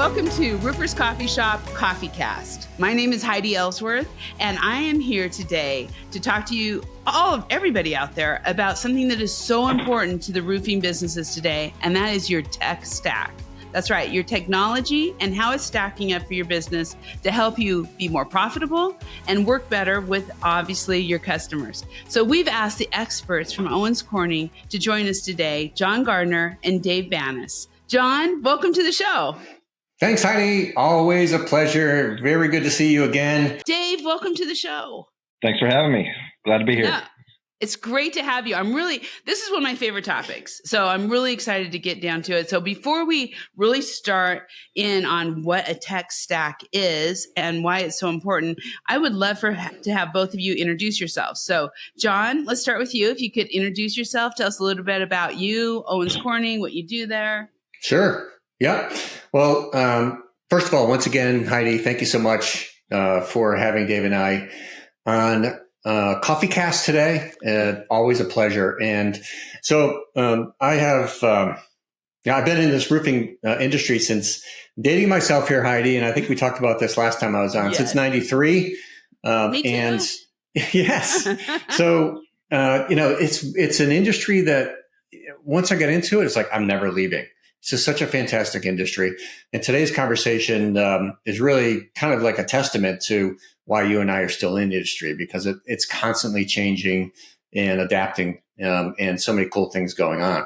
welcome to Roofer's Coffee Shop CoffeeCast. My name is Heidi Ellsworth, and I am here today to talk to you, everybody out there, about something that is so important to the roofing businesses today, and that is your tech stack. That's right, your technology and how it's stacking up for your business to help you be more profitable and work better with, obviously, your customers. So we've asked the experts from Owens Corning to join us today, John Gardner and Dave Banas. John, welcome to the show. Thanks, Heidi. Always a pleasure. Very good to see you again. Dave, welcome to the show. Thanks for having me. Glad to be here. Yeah. It's great to have you. This is one of my favorite topics. So I'm really excited to get down to it. So before we really start in on what a tech stack is and why it's so important, I would love to have both of you introduce yourselves. So John, let's start with you. If you could introduce yourself, tell us a little bit about you, Owens Corning, what you do there. Sure. Yeah. Well, first of all, once again, Heidi, thank you so much for having Dave and I on CoffeeCast today. Always a pleasure. And so I've been in this roofing industry since dating myself here, Heidi, and I think we talked about this last time I was on, since 93. Me too. And yes. So, it's an industry that once I get into it, it's like, I'm never leaving. It's just such a fantastic industry. And today's conversation is really kind of like a testament to why you and I are still in the industry, because it's constantly changing and adapting, and so many cool things going on.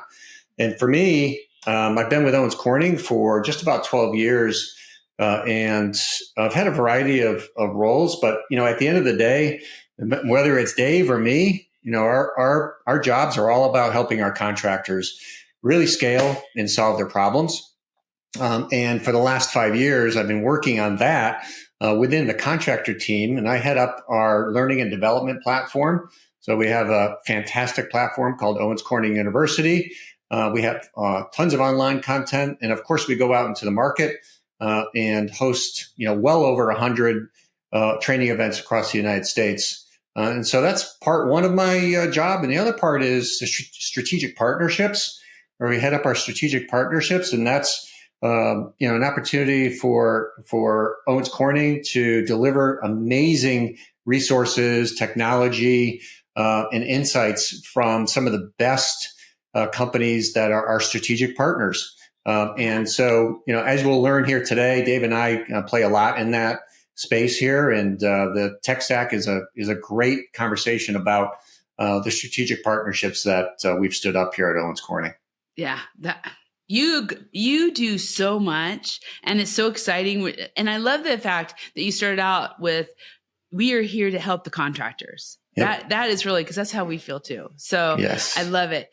And for me, I've been with Owens Corning for just about 12 years, and I've had a variety of roles. But, at the end of the day, whether it's Dave or me, our jobs are all about helping our contractors really scale and solve their problems. And for the last 5 years, I've been working on that within the contractor team, and I head up our learning and development platform. So we have a fantastic platform called Owens Corning University. We have tons of online content, and of course, we go out into the market and host, well over 100 training events across the United States. And so that's part one of my job, and the other part is the strategic partnerships, where we head up our strategic partnerships, and that's an opportunity for Owens Corning to deliver amazing resources, technology, and insights from some of the best companies that are our strategic partners. And so, as we'll learn here today, Dave and I play a lot in that space here, and the tech stack is a great conversation about the strategic partnerships that we've stood up here at Owens Corning. Yeah, you do so much, and it's so exciting. And I love the fact that you started out with, we are here to help the contractors. Yep. That is really, because that's how we feel too. So yes. I love it.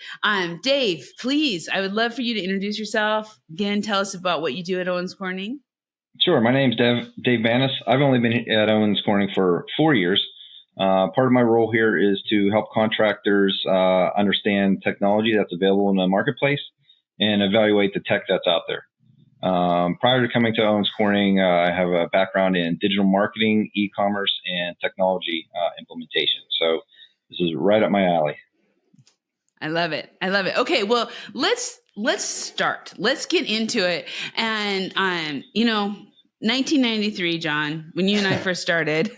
Dave, please, I would love for you to introduce yourself. Again, tell us about what you do at Owens Corning. Sure. My name's Dave Banas. I've only been at Owens Corning for 4 years. Part of my role here is to help contractors understand technology that's available in the marketplace and evaluate the tech that's out there. Prior to coming to Owens Corning, I have a background in digital marketing, e-commerce, and technology implementation. So this is right up my alley. I love it. Okay, well, let's start. Let's get into it. And 1993, John, when you and I first started,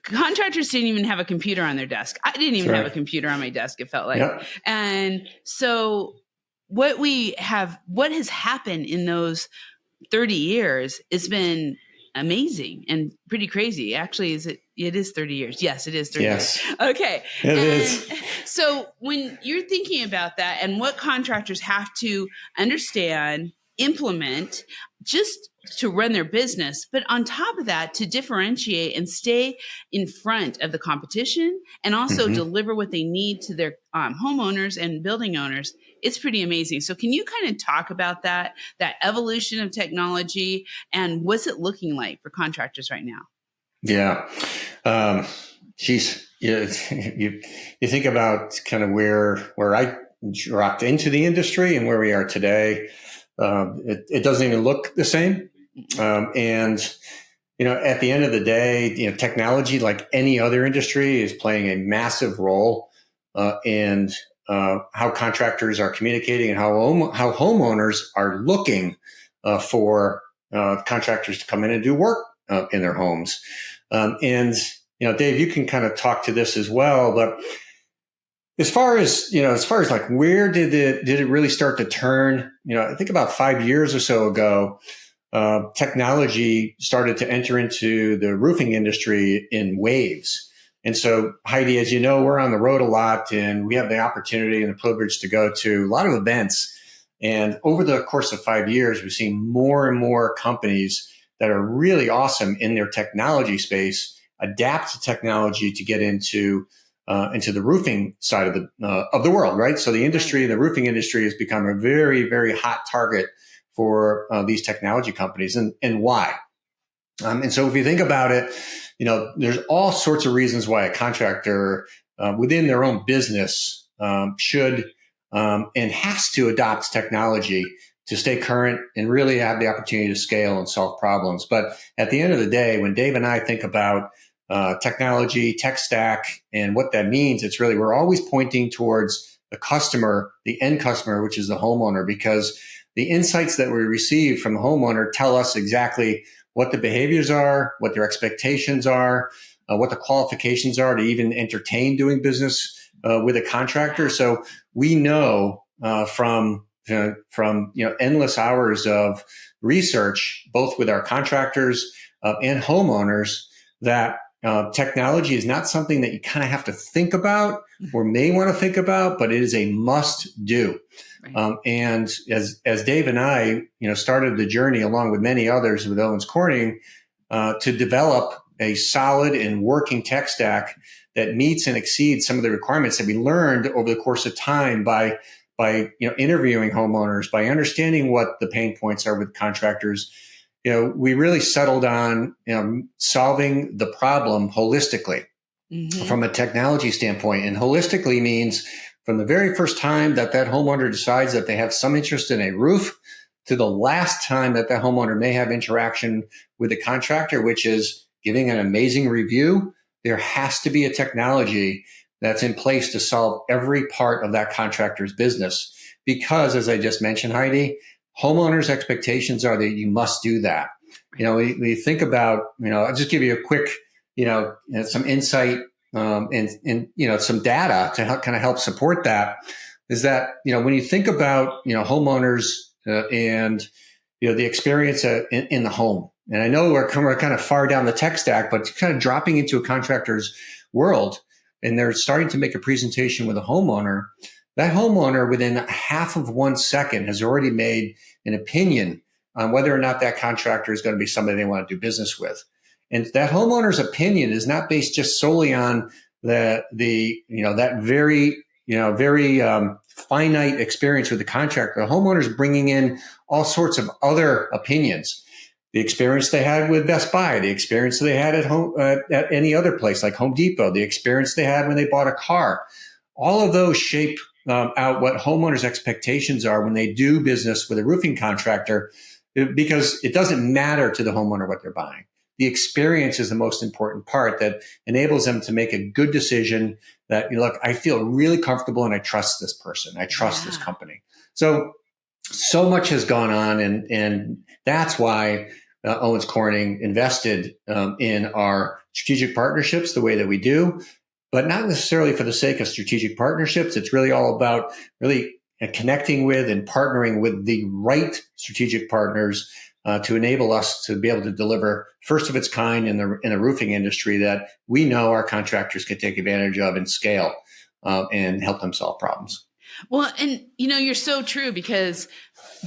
contractors didn't even have a computer on their desk. I didn't even have a computer on my desk, it felt like. Yep. And so what has happened in those 30 years has been amazing and pretty crazy. Actually, it is 30 years. Yes, it is 30 years. Okay. It is. So when you're thinking about that and what contractors have to understand, implement, just to run their business, but on top of that, to differentiate and stay in front of the competition and also deliver what they need to their homeowners and building owners, it's pretty amazing. So can you kind of talk about that evolution of technology and what's it looking like for contractors right now? Yeah. You think about kind of where I dropped into the industry and where we are today. It doesn't even look the same. And at the end of the day, technology, like any other industry, is playing a massive role in how contractors are communicating and how homeowners are looking for contractors to come in and do work in their homes. And Dave, you can kind of talk to this as well, but as far as like where did it really start to turn? I think about 5 years or so ago, technology started to enter into the roofing industry in waves. And so, Heidi, as you know, we're on the road a lot, and we have the opportunity and the privilege to go to a lot of events. And over the course of 5 years, we've seen more and more companies that are really awesome in their technology space adapt to technology to get into the roofing side of the world, right? So the industry, the roofing industry, has become a very, very hot target for these technology companies, and why? And so if you think about it, there's all sorts of reasons why a contractor within their own business should and has to adopt technology to stay current and really have the opportunity to scale and solve problems. But at the end of the day, when Dave and I think about technology, tech stack, and what that means, it's really, we're always pointing towards the customer, the end customer, which is the homeowner, because the insights that we receive from the homeowner tell us exactly what the behaviors are, what their expectations are, what the qualifications are to even entertain doing business with a contractor. So we know from endless hours of research, both with our contractors and homeowners, that technology is not something that you kind of have to think about or may want to think about, but it is a must do. Right. And as Dave and I, started the journey along with many others with Owens Corning to develop a solid and working tech stack that meets and exceeds some of the requirements that we learned over the course of time by interviewing homeowners, by understanding what the pain points are with contractors. We really settled on solving the problem holistically from a technology standpoint. And holistically means from the very first time that homeowner decides that they have some interest in a roof to the last time that homeowner may have interaction with the contractor, which is giving an amazing review, there has to be a technology that's in place to solve every part of that contractor's business. Because, as I just mentioned, Heidi, homeowners' expectations are that you must do that. We think about, I'll just give you a quick, some insight and some data to kind of help support that. Is that, when you think about, homeowners and, the experience in the home, and I know we're kind of far down the tech stack, but kind of dropping into a contractor's world, and they're starting to make a presentation with a homeowner, that homeowner within half of 1 second has already made an opinion on whether or not that contractor is going to be somebody they want to do business with. And that homeowner's opinion is not based just solely on that very finite experience with the contractor. The homeowner's bringing in all sorts of other opinions. The experience they had with Best Buy, the experience they had at home at any other place like Home Depot, the experience they had when they bought a car. All of those shape out what homeowners' expectations are when they do business with a roofing contractor, because it doesn't matter to the homeowner what they're buying. The experience is the most important part that enables them to make a good decision that, look, I feel really comfortable and I trust this person. I trust this company. So much has gone on, and that's why Owens Corning invested in our strategic partnerships the way that we do, but not necessarily for the sake of strategic partnerships. It's really all about really connecting with and partnering with the right strategic partners to enable us to be able to deliver first of its kind in the roofing industry that we know our contractors can take advantage of and scale and help them solve problems. Well, and you're so true, because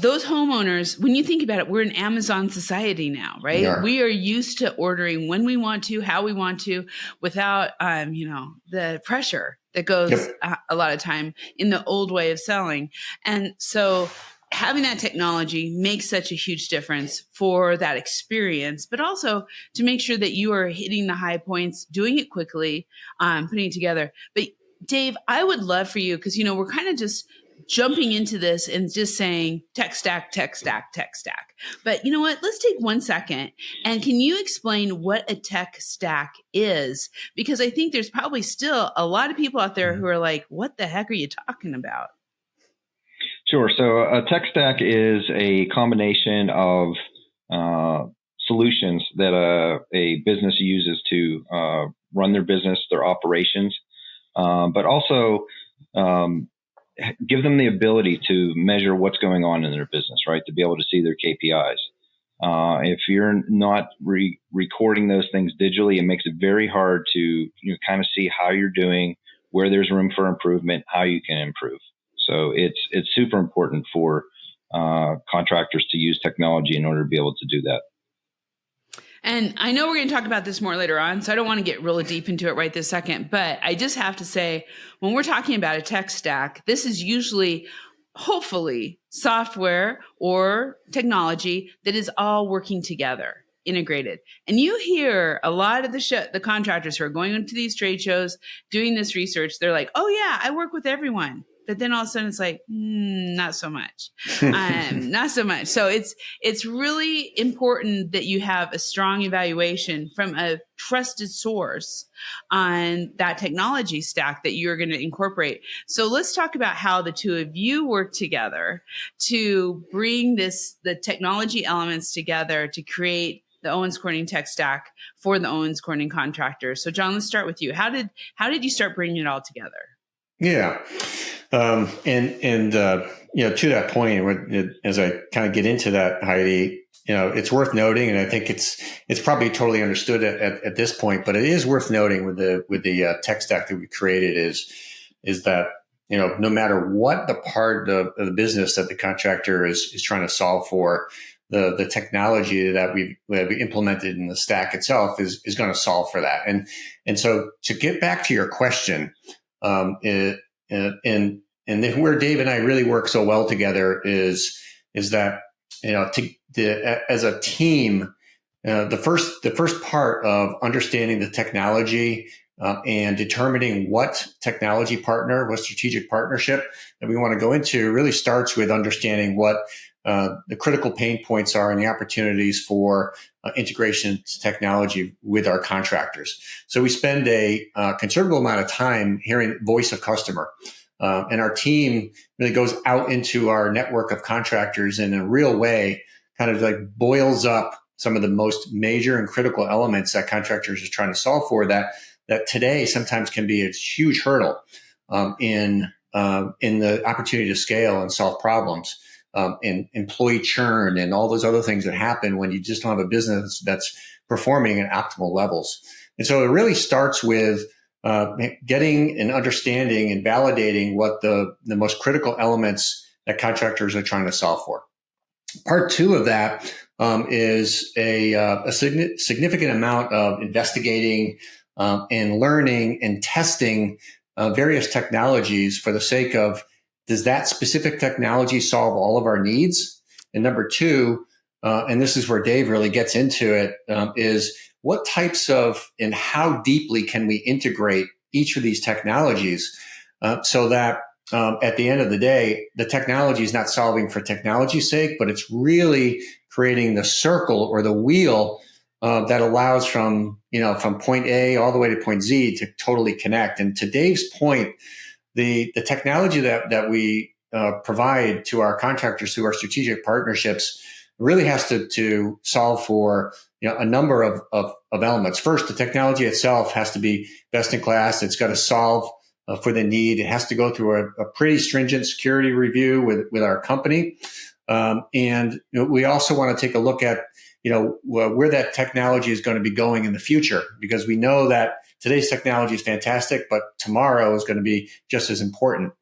those homeowners, when you think about it, we're an Amazon society now, right? We are used to ordering when we want to, how we want to, without, the pressure that goes a lot of time in the old way of selling. And so having that technology makes such a huge difference for that experience, but also to make sure that you are hitting the high points, doing it quickly, putting it together. But Dave, I would love for you, because, we're kind of just jumping into this and just saying tech stack, tech stack, tech stack. But you know what? Let's take 1 second. And can you explain what a tech stack is? Because I think there's probably still a lot of people out there who are like, what the heck are you talking about? Sure. So a tech stack is a combination of solutions that a business uses to run their business, their operations, but also give them the ability to measure what's going on in their business, right? To be able to see their KPIs. If you're not recording those things digitally, it makes it very hard to kind of see how you're doing, where there's room for improvement, how you can improve. So it's super important for contractors to use technology in order to be able to do that. And I know we're going to talk about this more later on, so I don't want to get really deep into it right this second. But I just have to say, when we're talking about a tech stack, this is usually, hopefully, software or technology that is all working together, integrated. And you hear a lot of the contractors who are going into these trade shows, doing this research, they're like, oh yeah, I work with everyone. But then all of a sudden it's like, not so much, not so much. So it's really important that you have a strong evaluation from a trusted source on that technology stack that you're going to incorporate. So let's talk about how the two of you work together to bring the technology elements together to create the Owens Corning Tech Stack for the Owens Corning contractors. So John, let's start with you. How did you start bringing it all together? Yeah. To that point, as I kind of get into that, Heidi, it's worth noting, and I think it's probably totally understood at this point, but it is worth noting with the tech stack that we created is that, no matter what the part of the business that the contractor is trying to solve for, the technology that we implemented in the stack itself is going to solve for that. And so to get back to your question, and then where Dave and I really work so well together is that, as a team, the first part of understanding the technology and determining what technology partner, what strategic partnership that we want to go into really starts with understanding what the critical pain points are and the opportunities for integration to technology with our contractors. So we spend a considerable amount of time hearing voice of customer. And our team really goes out into our network of contractors and in a real way kind of like boils up some of the most major and critical elements that contractors are trying to solve for that today sometimes can be a huge hurdle in the opportunity to scale and solve problems, in employee churn and all those other things that happen when you just don't have a business that's performing at optimal levels. And so it really starts with getting and understanding and validating what the most critical elements that contractors are trying to solve for. Part two of that is a significant amount of investigating and learning and testing various technologies for the sake of, does that specific technology solve all of our needs? And number two, and this is where Dave really gets into it, is what types of and how deeply can we integrate each of these technologies so that at the end of the day, the technology is not solving for technology's sake, but it's really creating the circle or the wheel that allows from point A all the way to point Z to totally connect. And to Dave's point, the technology that we provide to our contractors through our strategic partnerships really has to solve for a number of elements. First, the technology itself has to be best in class. It's got to solve for the need. It has to go through a pretty stringent security review with our company. And we also want to take a look at where that technology is going to be going in the future, because we know that today's technology is fantastic, but tomorrow is going to be just as important.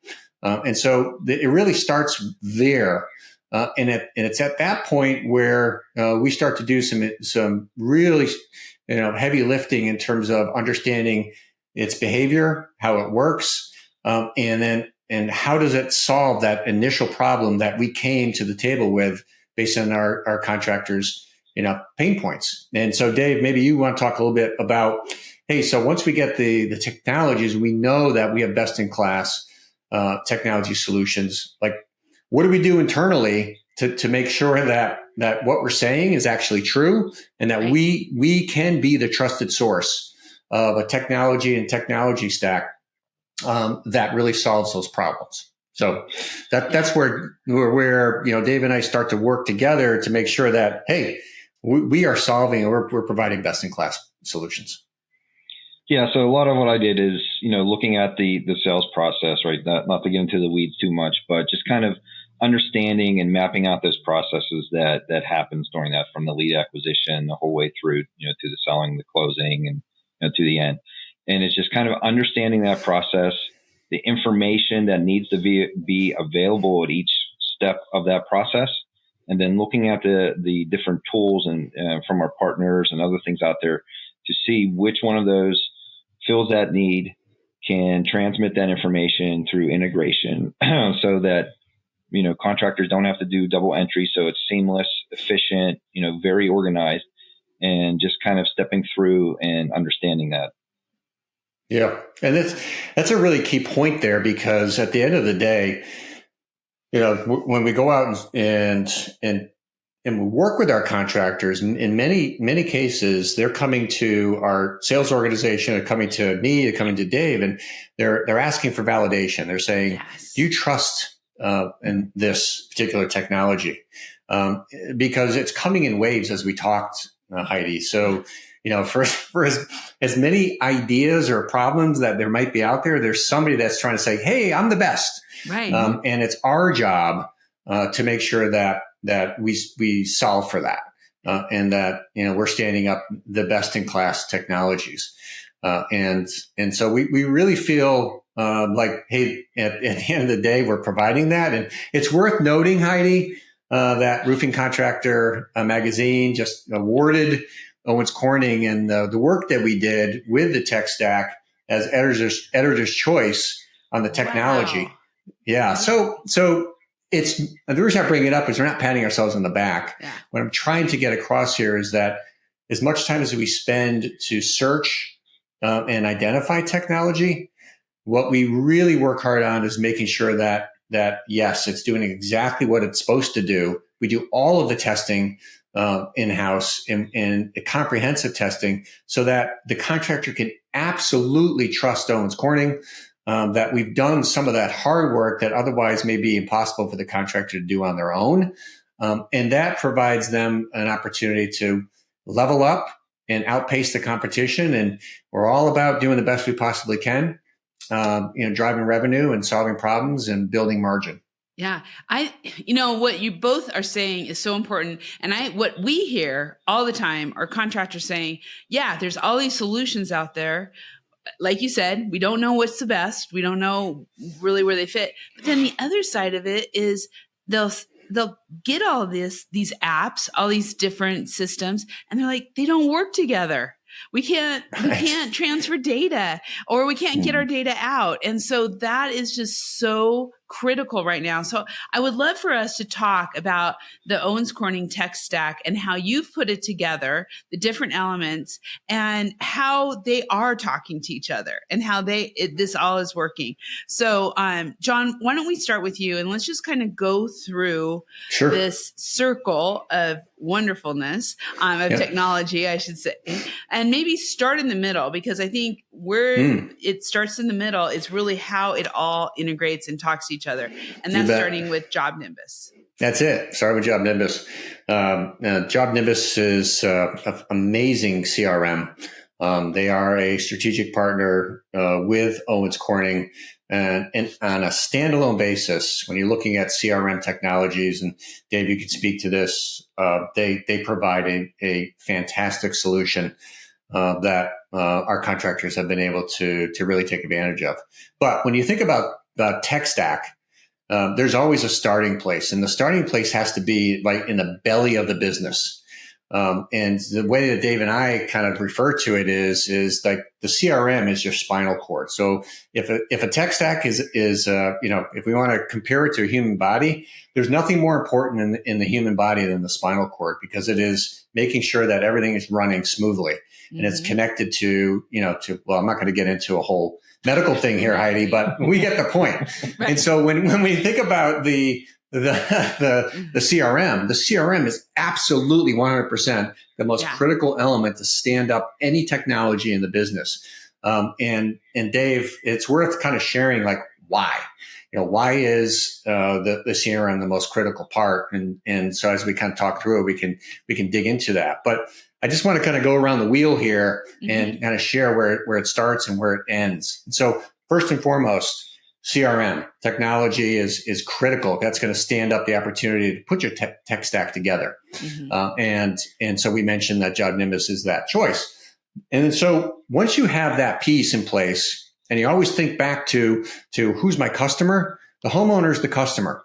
And so it really starts there. And it's at that point where we start to do some really heavy lifting in terms of understanding its behavior, how it works, and how does it solve that initial problem that we came to the table with based on our contractors' pain points. And so, Dave, maybe you want to talk a little bit about, hey, so once we get the technologies, we know that we have best in class technology solutions. Like, what do we do internally to make sure that what we're saying is actually true and that we can be the trusted source of a technology and technology stack that really solves those problems? So that's where Dave and I start to work together to make sure that, hey, we are solving, or we're providing best in class solutions. Yeah, so a lot of what I did is, looking at the sales process, right? Not to get into the weeds too much, but just kind of understanding and mapping out those processes that happens during that, from the lead acquisition the whole way through, to the selling, the closing, and to the end. And it's just kind of understanding that process, the information that needs to be available at each step of that process, and then looking at the different tools and from our partners and other things out there to see which one of those fills that need, can transmit that information through integration so that, contractors don't have to do double entry. So it's seamless, efficient, very organized, and just kind of stepping through and understanding that. Yeah. And that's a really key point there, because at the end of the day, when we go out and we work with our contractors, in many cases, they're coming to our sales organization, they're coming to me, they're coming to Dave, and they're asking for validation. They're saying, yes, do you trust in this particular technology? Because it's coming in waves, as we talked, Heidi. So, for as many ideas or problems that there might be out there, there's somebody that's trying to say, hey, I'm the best. Right. And it's our job to make sure that we solve for that, and that, we're standing up the best in class technologies. And so we really feel like, hey, at the end of the day, we're providing that. And it's worth noting, Heidi, that Roofing Contractor magazine just awarded Owens Corning and the work that we did with the tech stack as editor's choice on the technology. Wow. Yeah. So it's, the reason I bring it up is we're not patting ourselves on the back. Yeah. What I'm trying to get across here is that as much time as we spend to search and identify technology, what we really work hard on is making sure that yes, it's doing exactly what it's supposed to do. We do all of the testing in-house and comprehensive testing, so that the contractor can absolutely trust Owens Corning, that we've done some of that hard work that otherwise may be impossible for the contractor to do on their own. And that provides them an opportunity to level up and outpace the competition. And we're all about doing the best we possibly can, driving revenue and solving problems and building margin. Yeah. What you both are saying is so important. And what we hear all the time are contractors saying, yeah, there's all these solutions out there. Like you said, we don't know what's the best. We don't know really where they fit. But then the other side of it is they'll get all these apps, all these different systems, and they're like, they don't work together. We can't transfer data, or we can't get our data out. And so that is just so critical right now. So I would love for us to talk about the Owens Corning Tech Stack and how you've put it together, the different elements, and how they are talking to each other, and how this all is working. So, John, why don't we start with you, and let's just kind of go through this circle of wonderfulness of technology, I should say, and maybe start in the middle, because I think where it starts in the middle is really how it all integrates and talks to each other. And that's starting with Job Nimbus. That's it. Start with Job Nimbus. Job Nimbus is an amazing CRM. They are a strategic partner with Owens Corning, and on a standalone basis, when you're looking at CRM technologies, and Dave, you can speak to this, they provide a fantastic solution that our contractors have been able to really take advantage of. But when you think about the tech stack, there's always a starting place, and the starting place has to be like in the belly of the business. And the way that Dave and I kind of refer to it is like the CRM is your spinal cord. So if a tech stack is if we want to compare it to a human body, there's nothing more important in the human body than the spinal cord, because it is making sure that everything is running smoothly and it's connected to, well, I'm not going to get into a whole medical thing here, Heidi, but we get the point. Right. And so when we think about the CRM is absolutely 100% the most critical element to stand up any technology in the business. And Dave, it's worth kind of sharing like why. Why is the CRM the most critical part? And so as we kind of talk through it, we can dig into that. But I just want to kind of go around the wheel here and kind of share where it starts and where it ends. And so first and foremost, CRM technology is critical. That's going to stand up the opportunity to put your tech stack together. And so we mentioned that Job Nimbus is that choice. And so once you have that piece in place, and you always think back to who's my customer, the homeowner's the customer.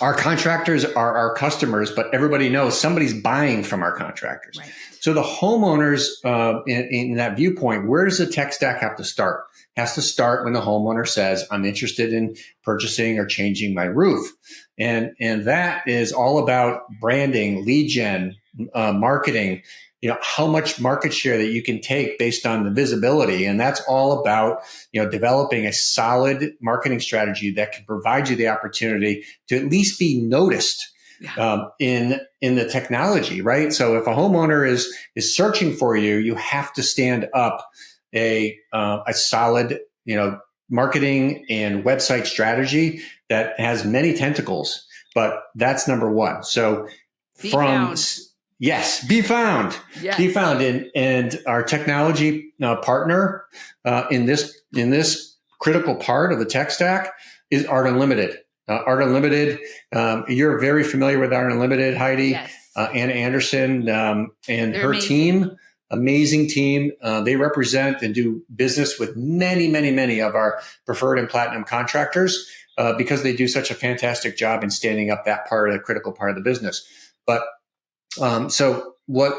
Our contractors are our customers, but everybody knows somebody's buying from our contractors. Right. So the homeowners, in that viewpoint, where does the tech stack have to start? It has to start when the homeowner says, I'm interested in purchasing or changing my roof. And that is all about branding, lead gen, marketing, how much market share that you can take based on the visibility. And that's all about, developing a solid marketing strategy that can provide you the opportunity to at least be noticed in the technology, right? So if a homeowner is searching for you, you have to stand up a solid, marketing and website strategy that has many tentacles, but that's number one. So yes, be found. Yes. Be found. And our technology partner in this critical part of the tech stack is Art Unlimited. Art Unlimited, you're very familiar with Art Unlimited, Heidi. Yes. Anna Anderson and They're her amazing. Team, amazing team. They represent and do business with many, many, many of our preferred and platinum contractors because they do such a fantastic job in standing up that part of the critical part of the business. But so what,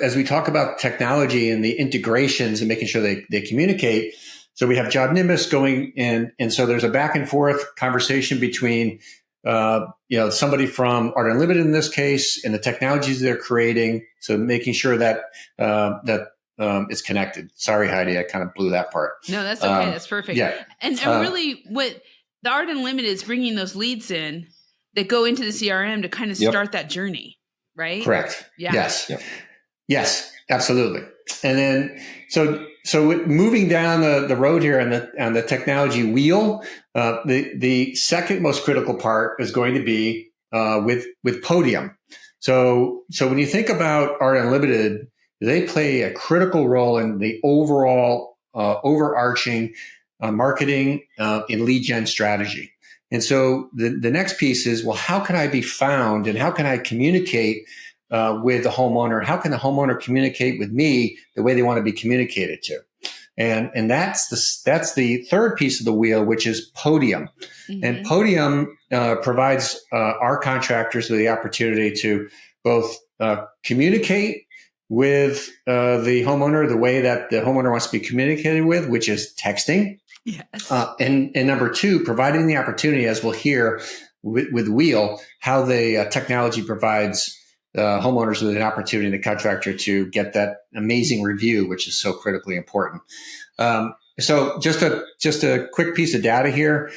as we talk about technology and the integrations and making sure they communicate, so we have Job Nimbus going in, and so there's a back and forth conversation between, somebody from Art Unlimited in this case and the technologies they're creating. So making sure that it's connected. Sorry, Heidi, I kind of blew that part. No, that's okay. That's perfect. Yeah. And really what the Art Unlimited is bringing those leads in that go into the CRM to kind of start that journey. Right? Correct. Yeah. Yes. Yep. Yes, absolutely. And then, so moving down the road here on the technology wheel, the second most critical part is going to be with Podium. So when you think about Art Unlimited, they play a critical role in the overall overarching marketing and lead gen strategy. And so the next piece is, well, how can I be found and how can I communicate with the homeowner? How can the homeowner communicate with me the way they want to be communicated to? And that's the third piece of the wheel, which is Podium. Mm-hmm. And Podium provides our contractors with the opportunity to both communicate with the homeowner the way that the homeowner wants to be communicated with, which is texting. Yes. And number two, providing the opportunity, as we'll hear with Wheel, how the technology provides homeowners with an opportunity, the contractor, to get that amazing review, which is so critically important. So just a quick piece of data here.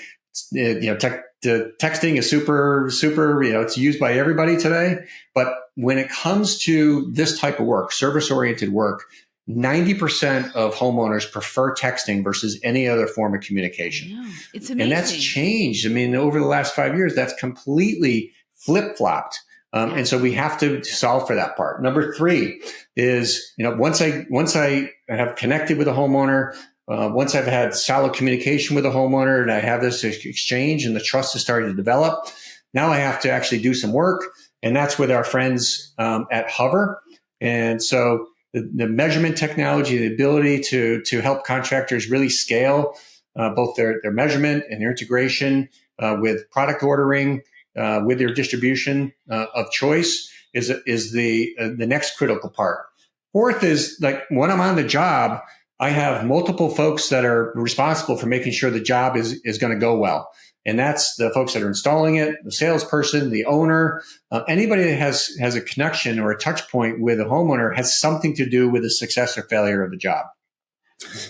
Texting is super, it's used by everybody today. But when it comes to this type of work, service-oriented work, 90% of homeowners prefer texting versus any other form of communication. Yeah, it's amazing. And that's changed. I mean, over the last 5 years, that's completely flip-flopped. And so we have to solve for that part. Number three is, once I have connected with a homeowner, once I've had solid communication with a homeowner and I have this exchange and the trust is starting to develop, now I have to actually do some work. And that's with our friends at Hover. And so the measurement technology, the ability to help contractors really scale both their measurement and their integration with product ordering, with their distribution of choice is the next critical part. Fourth is, like, when I'm on the job, I have multiple folks that are responsible for making sure the job is going to go well. And that's the folks that are installing it, the salesperson, the owner, anybody that has a connection or a touch point with a homeowner has something to do with the success or failure of the job.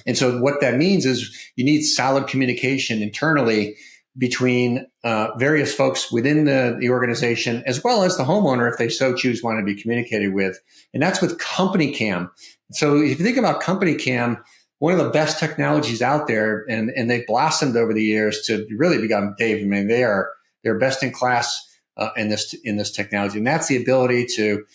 And so what that means is you need solid communication internally between various folks within the organization, as well as the homeowner, if they so choose, want to be communicated with. And that's with Company Cam. So if you think about Company Cam, one of the best technologies out there, and they've blossomed over the years to really become, Dave, I mean, they're best in class in this technology. And that's the ability to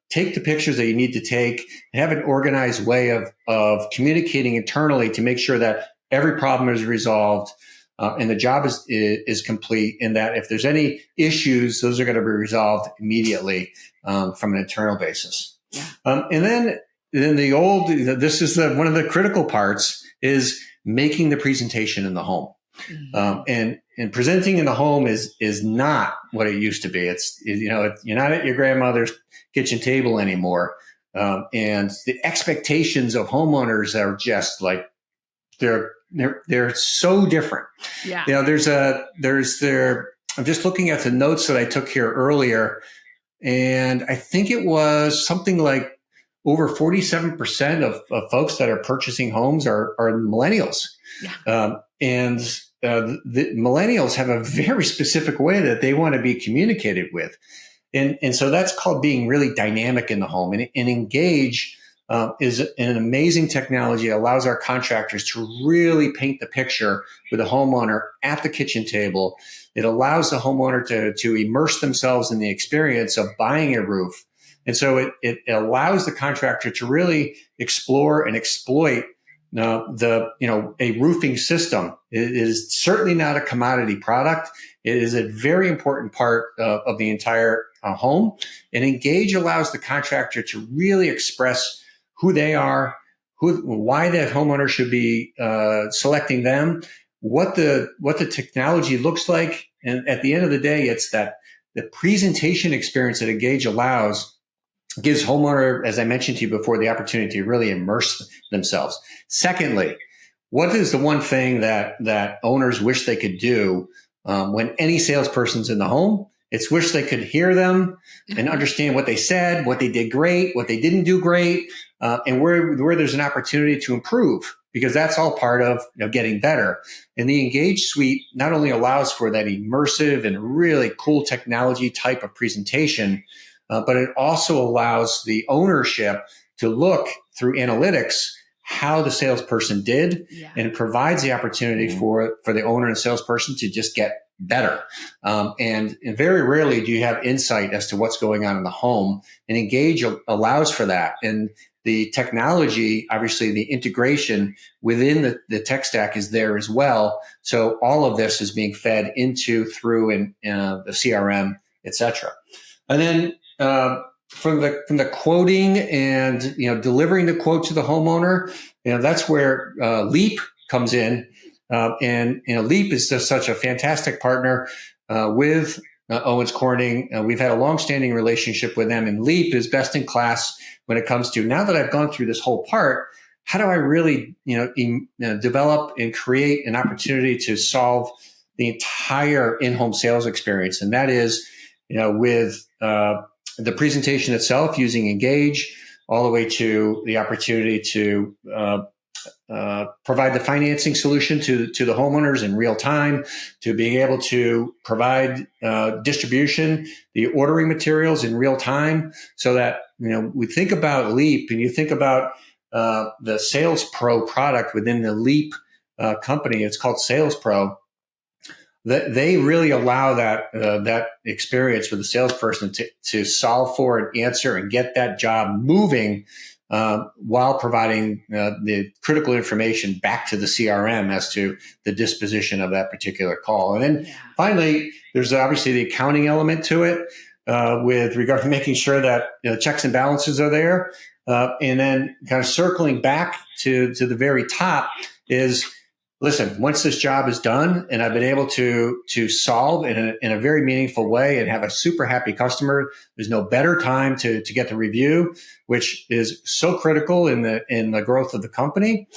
take the pictures that you need to take and have an organized way of communicating internally to make sure that every problem is resolved and the job is complete, and that if there's any issues, those are going to be resolved immediately from an internal basis. Yeah. And then this is one of the critical parts is making the presentation in the home. Mm-hmm. And presenting in the home is not what it used to be. You're not at your grandmother's kitchen table anymore. And the expectations of homeowners are just like, they're so different. Yeah. I'm just looking at the notes that I took here earlier, and I think it was something like over 47% of folks that are purchasing homes are millennials. Yeah. And the millennials have a very specific way that they want to be communicated with. And so that's called being really dynamic in the home. And Engage is an amazing technology that allows our contractors to really paint the picture with a homeowner at the kitchen table. It allows the homeowner to immerse themselves in the experience of buying a roof. And so it allows the contractor to really explore and exploit a roofing system. It is certainly not a commodity product. It is a very important part of the entire home. And Engage allows the contractor to really express who they are, why the homeowner should be selecting them, what the technology looks like. And at the end of the day, it's that the presentation experience that Engage allows gives homeowner, as I mentioned to you before, the opportunity to really immerse themselves. Secondly, what is the one thing that owners wish they could do when any salesperson's in the home? It's wish they could hear them and understand what they said, what they did great, what they didn't do great, and where there's an opportunity to improve, because that's all part of getting better. And the Engage suite not only allows for that immersive and really cool technology type of presentation, but it also allows the ownership to look through analytics how the salesperson did, and it provides the opportunity for the owner and salesperson to just get better. And very rarely do you have insight as to what's going on in the home, and Engage allows for that. And the technology, obviously the integration within the tech stack is there as well. So all of this is being fed through the CRM, et cetera. And then from the quoting and delivering the quote to the homeowner, that's where Leap comes in. And Leap is just such a fantastic partner with Owens Corning. We've had a long-standing relationship with them, and Leap is best in class when it comes to, now that I've gone through this whole part, how do I really develop and create an opportunity to solve the entire in-home sales experience? And that is with the presentation itself using Engage, all the way to the opportunity to provide the financing solution to the homeowners in real time, to being able to provide distribution, the ordering materials in real time, so that we think about Leap, and you think about the Sales Pro product within the Leap company. It's called Sales Pro. That they really allow that experience with the salesperson to solve for and answer and get that job moving, while providing the critical information back to the CRM as to the disposition of that particular call. And then finally, there's obviously the accounting element to it, with regard to making sure that checks and balances are there. And then kind of circling back to the very top is, listen, once this job is done and I've been able to solve in a very meaningful way and have a super happy customer, there's no better time to get the review, which is so critical in the growth of the company,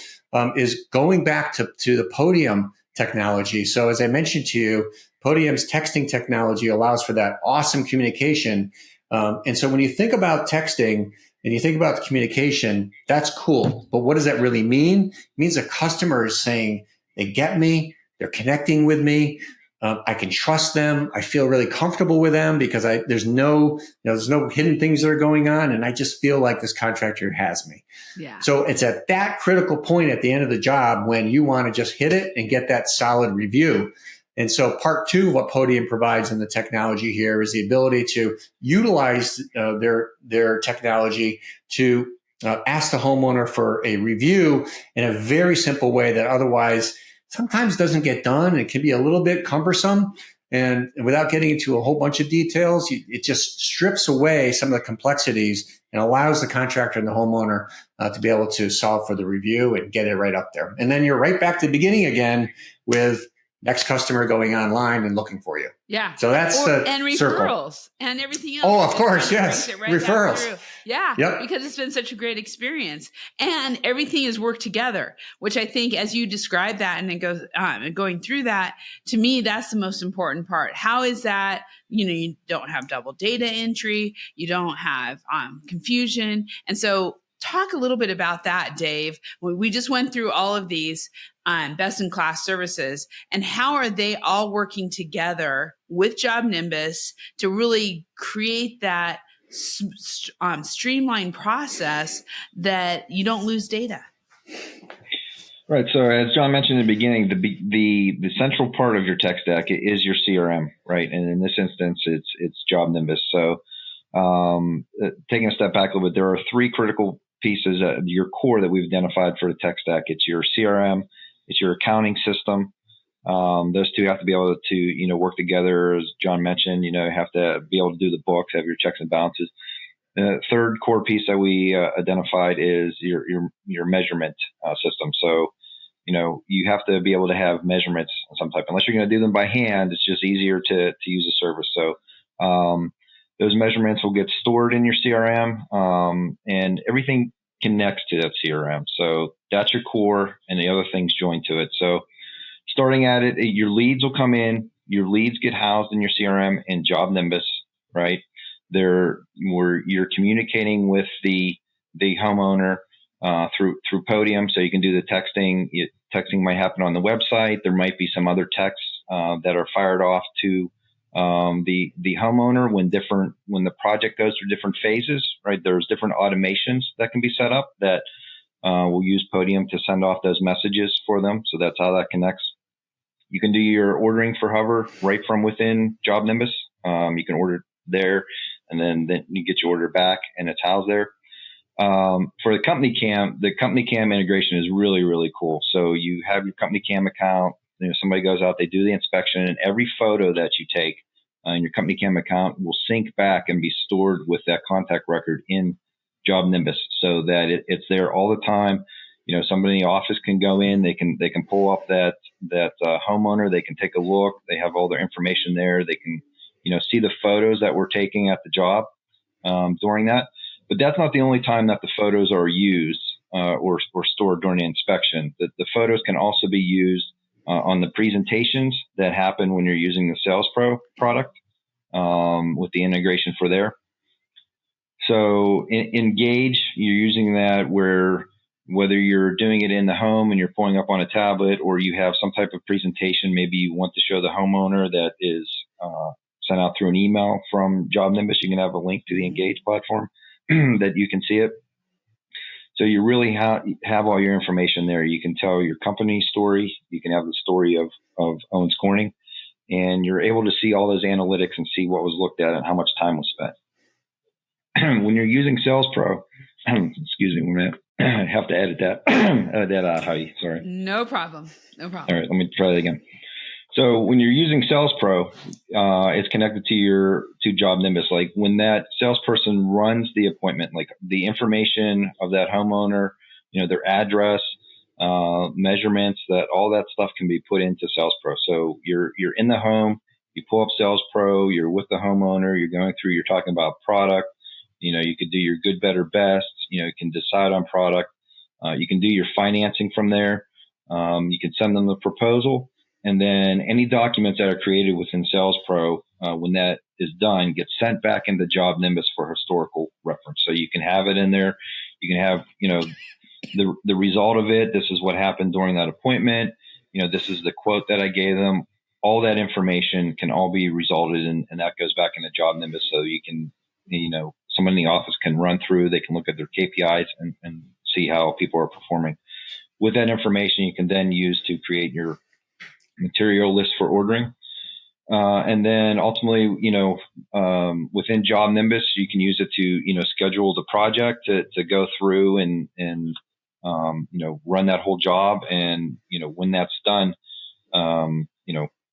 is going back to the Podium technology. So as I mentioned to you, Podium's texting technology allows for that awesome communication. And so when you think about texting and you think about the communication, that's cool. But what does that really mean? It means a customer is saying, they get me, they're connecting with me, I can trust them. I feel really comfortable with them because there's no hidden things that are going on. And I just feel like this contractor has me. Yeah. So it's at that critical point at the end of the job when you want to just hit it and get that solid review. And so part two of what Podium provides in the technology here is the ability to utilize their technology to ask the homeowner for a review in a very simple way that otherwise sometimes doesn't get done. It can be a little bit cumbersome. And without getting into a whole bunch of details, it just strips away some of the complexities and allows the contractor and the homeowner to be able to solve for the review and get it right up there. And then you're right back to the beginning again with next customer going online and looking for you. Yeah. So that's and referrals circle. And everything else. Oh, of course. Yes. Right Referrals. Yeah. Yep. Because it's been such a great experience and everything has worked together, which I think as you describe that and it goes going through that, to me, that's the most important part. How is that, you don't have double data entry, you don't have confusion. And so talk a little bit about that, Dave. We just went through all of these best-in-class services, and how are they all working together with Job Nimbus to really create that streamlined process that you don't lose data? Right. So as John mentioned in the beginning, the central part of your tech stack is your CRM, right? And in this instance, it's Job Nimbus. So taking a step back a little bit, there are three critical pieces at your core that we've identified for the tech stack. It's your CRM, it's your accounting system. Those two have to be able to, work together. As John mentioned, you have to be able to do the books, have your checks and balances. The third core piece that we identified is your measurement system. So, you have to be able to have measurements of some type. Unless you're going to do them by hand, it's just easier to use a service. So, those measurements will get stored in your CRM, and everything connects to that CRM. So that's your core, and the other things join to it. So starting at it, your leads will come in. Your leads get housed in your CRM in Job Nimbus, right? You're communicating with the homeowner through Podium, so you can do the texting. Texting might happen on the website. There might be some other texts that are fired off to the homeowner when the project goes through different phases, right? There's different automations that can be set up that we'll use Podium to send off those messages for them. So that's how that connects. You can do your ordering for Hover right from within Job Nimbus. You can order there, and then you get your order back, and it's housed there. For the company cam integration is really, really cool. So you have your company cam account. Somebody goes out, they do the inspection, and every photo that you take in your company cam account will sync back and be stored with that contact record in Job Nimbus, so that it's there all the time. Somebody in the office can go in, they can pull up that homeowner, they can take a look, they have all their information there, they can see the photos that we're taking at the job during that. But that's not the only time that the photos are used or stored during the inspection. The photos can also be used on the presentations that happen when you're using the Sales Pro product with the integration for there. So Engage, you're using that whether you're doing it in the home and you're pulling up on a tablet, or you have some type of presentation, maybe you want to show the homeowner that is sent out through an email from Job Nimbus, you can have a link to the Engage platform that you can see it. So you really have all your information there. You can tell your company story. You can have the story of Owens Corning, and you're able to see all those analytics and see what was looked at and how much time was spent. When you're using Sales Pro, excuse me a minute, I have to edit that out, Heidi. Sorry. No problem. All right, let me try that again. So when you're using Sales Pro, it's connected to Job Nimbus. Like when that salesperson runs the appointment, like the information of that homeowner, their address, measurements, that all that stuff can be put into Sales Pro. So you're in the home, you pull up Sales Pro, you're with the homeowner, you're talking about product. You could do your good, better, best. You can decide on product. You can do your financing from there. You can send them the proposal. And then any documents that are created within Sales Pro, when that is done, get sent back into Job Nimbus for historical reference. So you can have it in there. You can have, the result of it. This is what happened during that appointment. This is the quote that I gave them. all that information can all be resulted in, and that goes back into Job Nimbus. So you can, someone in the office can run through, they can look at their KPIs and see how people are performing. With that information, you can then use to create your material list for ordering. And then ultimately, within Job Nimbus, you can use it to, schedule the project to go through and run that whole job. And, when that's done,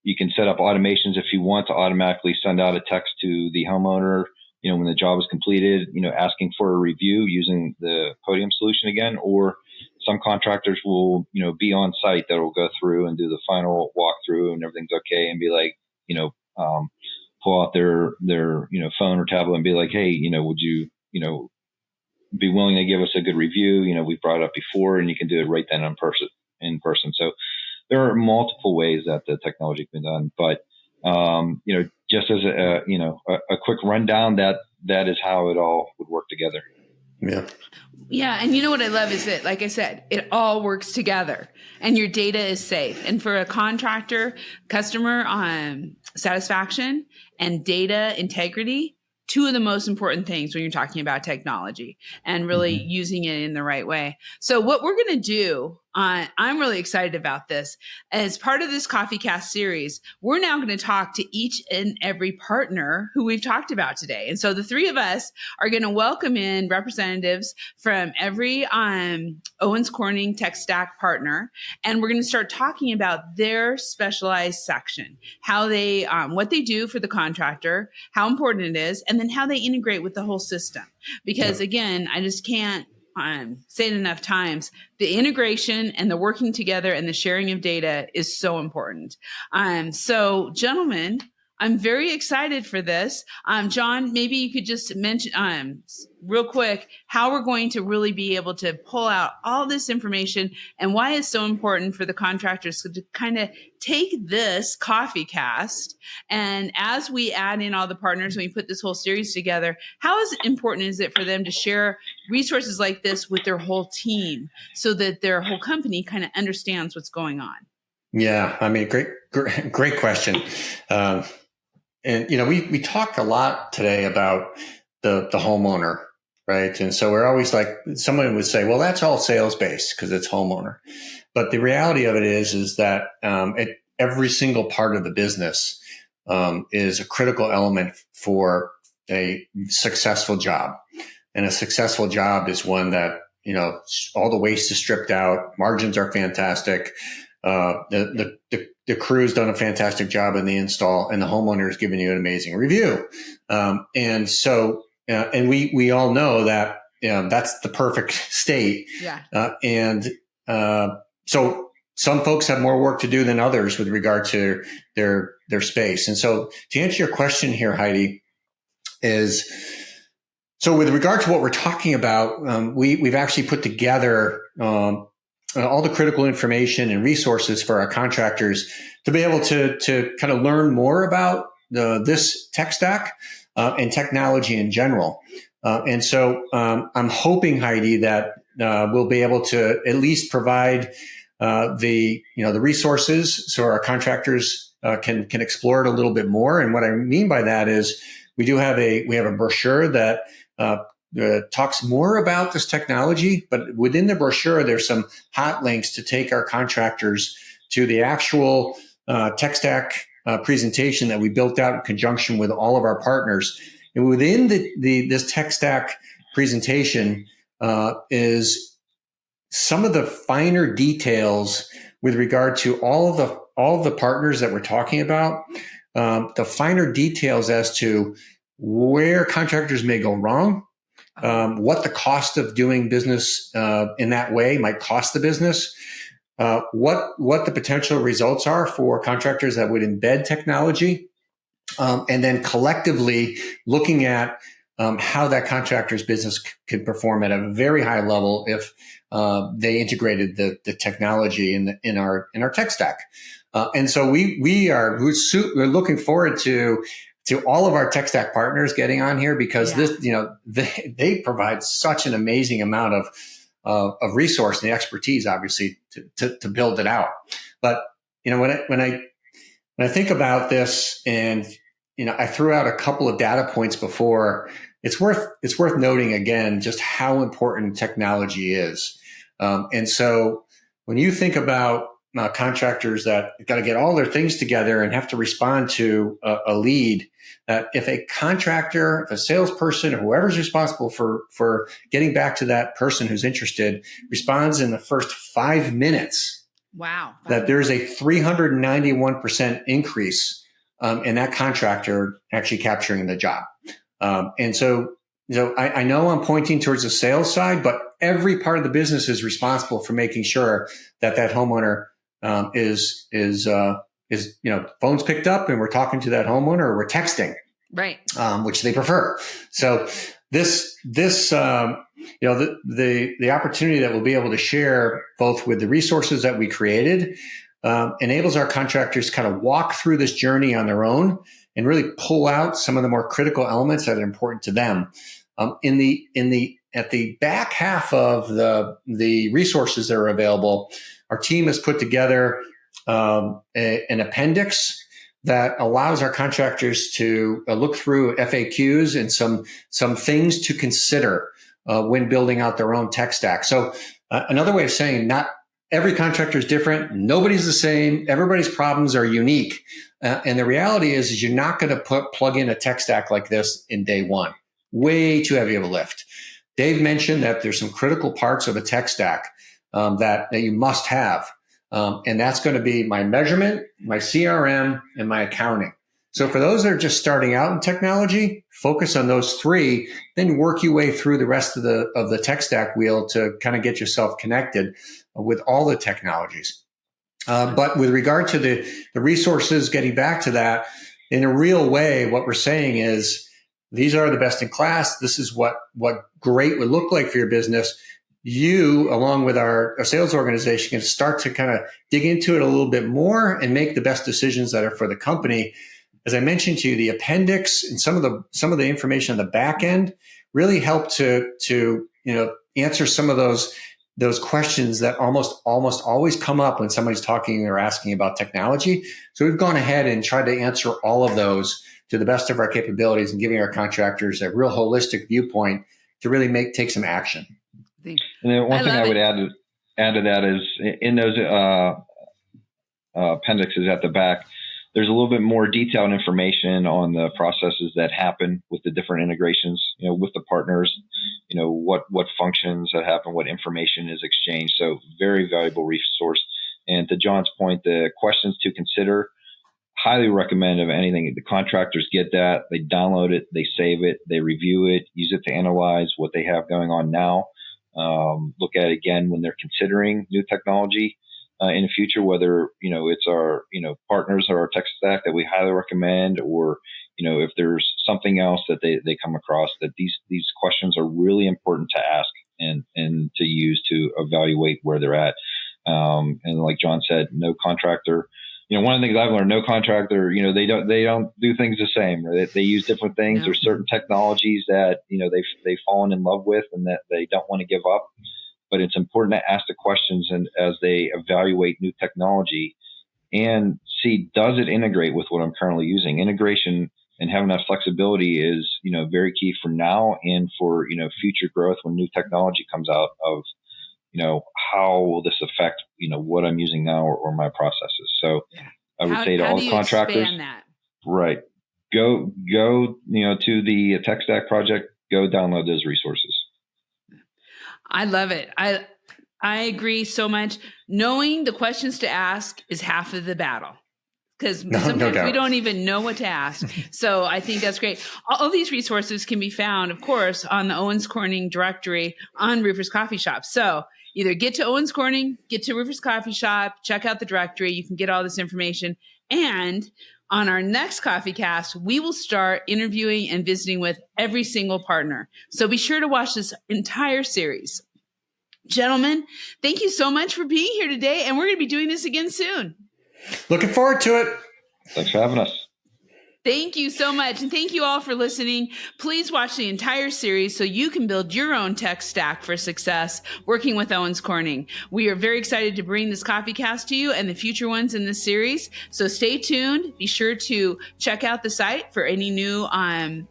you can set up automations if you want to automatically send out a text to the homeowner, when the job is completed, asking for a review using the Podium solution again, or some contractors will, be on site that will go through and do the final walkthrough and everything's okay and be like, pull out their phone or tablet and be like, hey, would you, be willing to give us a good review? We've brought it up before, and you can do it right then in person. So there are multiple ways that the technology can be done, but just as a quick rundown, that is how it all would work together. Yeah. Yeah. And you know what I love is that, like I said, it all works together and your data is safe. And for a contractor, customer satisfaction and data integrity, two of the most important things when you're talking about technology and really using it in the right way. So what we're going to do, I'm really excited about this. As part of this CoffeeCast series, we're now going to talk to each and every partner who we've talked about today. And so the three of us are going to welcome in representatives from every Owens Corning Tech Stack partner. And we're going to start talking about their specialized section, how they, what they do for the contractor, how important it is, and then how they integrate with the whole system. Because again, I just can't say it enough times, the integration and the working together and the sharing of data is so important. So gentlemen, I'm very excited for this. John, maybe you could just mention real quick how we're going to really be able to pull out all this information and why it's so important for the contractors to kind of take this CoffeeCast, and as we add in all the partners and we put this whole series together, how important is it for them to share resources like this with their whole team so that their whole company kind of understands what's going on? Yeah, I mean, great question. And we talk a lot today about the homeowner, right? And so we're always like, someone would say, well, that's all sales based because it's homeowner. But the reality of it is that every single part of the business is a critical element for a successful job. And a successful job is one that, all the waste is stripped out, margins are fantastic. The crew's done a fantastic job in the install, and the homeowner is giving you an amazing review. And so, and we all know that, that's the perfect state. Yeah. So some folks have more work to do than others with regard to their space. And so to answer your question here, Heidi, so with regard to what we're talking about, we've actually put together, all the critical information and resources for our contractors to be able to kind of learn more about this tech stack and technology in general. And so I'm hoping, Heidi, that we'll be able to at least provide the resources so our contractors can explore it a little bit more. And what I mean by that is we have a brochure that talks more about this technology, but within the brochure, there's some hot links to take our contractors to the actual tech stack presentation that we built out in conjunction with all of our partners. And within this tech stack presentation is some of the finer details with regard to all of the partners that we're talking about, the finer details as to where contractors may go wrong, what the cost of doing business in that way might cost the business, what the potential results are for contractors that would embed technology, and then collectively looking at how that contractor's business could perform at a very high level if they integrated the technology in our tech stack. And so we're looking forward to all of our tech stack partners getting on here because they provide such an amazing amount of resource and the expertise, obviously, to build it out. But when when I think about this, and I threw out a couple of data points before. It's worth noting again just how important technology is. And so when you think about contractors that got to get all their things together and have to respond to a lead, that if a contractor, if a salesperson, or whoever's responsible for getting back to that person who's interested responds in the first 5 minutes, wow, that there's a 391% increase in that contractor actually capturing the job. And so I know I'm pointing towards the sales side, but every part of the business is responsible for making sure that homeowner is phone's picked up and we're talking to that homeowner, or we're texting, right? Which they prefer. So the opportunity that we'll be able to share both with the resources that we created enables our contractors to kind of walk through this journey on their own and really pull out some of the more critical elements that are important to them. At the back half of the resources that are available, our team has put together an appendix that allows our contractors to look through FAQs and some things to consider when building out their own tech stack. So another way of saying, not every contractor is different. Nobody's the same. Everybody's problems are unique. And the reality is you're not going to plug in a tech stack like this in day one. Way too heavy of a lift. Dave mentioned that there's some critical parts of a tech stack that you must have. And that's going to be my measurement, my CRM, and my accounting. So for those that are just starting out in technology, focus on those three, then work your way through the rest of the tech stack wheel to kind of get yourself connected with all the technologies. But with regard to the resources, getting back to that, in a real way, what we're saying is these are the best in class. This is what great would look like for your business. You, along with our sales organization, can start to kind of dig into it a little bit more and make the best decisions that are for the company. As I mentioned to you, the appendix and some of the information on the back end really help to answer some of those questions that almost always come up when somebody's talking or asking about technology. So we've gone ahead and tried to answer all of those to the best of our capabilities and giving our contractors a real holistic viewpoint to really take some action. And then one thing I would add to that is in those appendixes at the back, there's a little bit more detailed information on the processes that happen with the different integrations, with the partners, what functions that happen, what information is exchanged. So very valuable resource. And to John's point, the questions to consider, highly recommend of anything. The contractors get that, they download it, they save it, they review it, use it to analyze what they have going on now. Look at it again when they're considering new technology in the future, whether it's our partners or our tech stack that we highly recommend, or if there's something else that they come across, that these questions are really important to ask and to use to evaluate where they're at. And like John said, no contractor. One of the things I've learned, no contractor, they don't do things the same. They use different things. No. There's certain technologies that, they've fallen in love with and that they don't want to give up. But it's important to ask the questions and as they evaluate new technology and see, does it integrate with what I'm currently using? Integration and having that flexibility is, very key for now and for, future growth when new technology comes out of, how will this affect, what I'm using now or my processes? So yeah. I would say to all the contractors, right, go, to the Tech Stack project, go download those resources. I love it. I agree so much. Knowing the questions to ask is half of the battle. Because sometimes we don't even know what to ask. So I think that's great. All these resources can be found, of course, on the Owens Corning directory on Roofers Coffee Shop. So either get to Owens Corning, get to Roofers Coffee Shop, check out the directory. You can get all this information. And on our next CoffeeCast, we will start interviewing and visiting with every single partner. So be sure to watch this entire series. Gentlemen, thank you so much for being here today. And we're going to be doing this again soon. Looking forward to it. Thanks for having us. Thank you so much. And thank you all for listening. Please watch the entire series so you can build your own tech stack for success working with Owens Corning. We are very excited to bring this CoffeeCast to you and the future ones in this series. So stay tuned. Be sure to check out the site for any new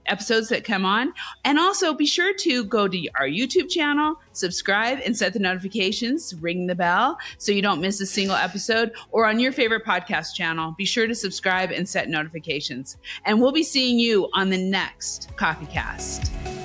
episodes that come on. And also be sure to go to our YouTube channel, subscribe, and set the notifications, ring the bell so you don't miss a single episode, or on your favorite podcast channel. Be sure to subscribe and set notifications. And we'll be seeing you on the next CoffeeCast.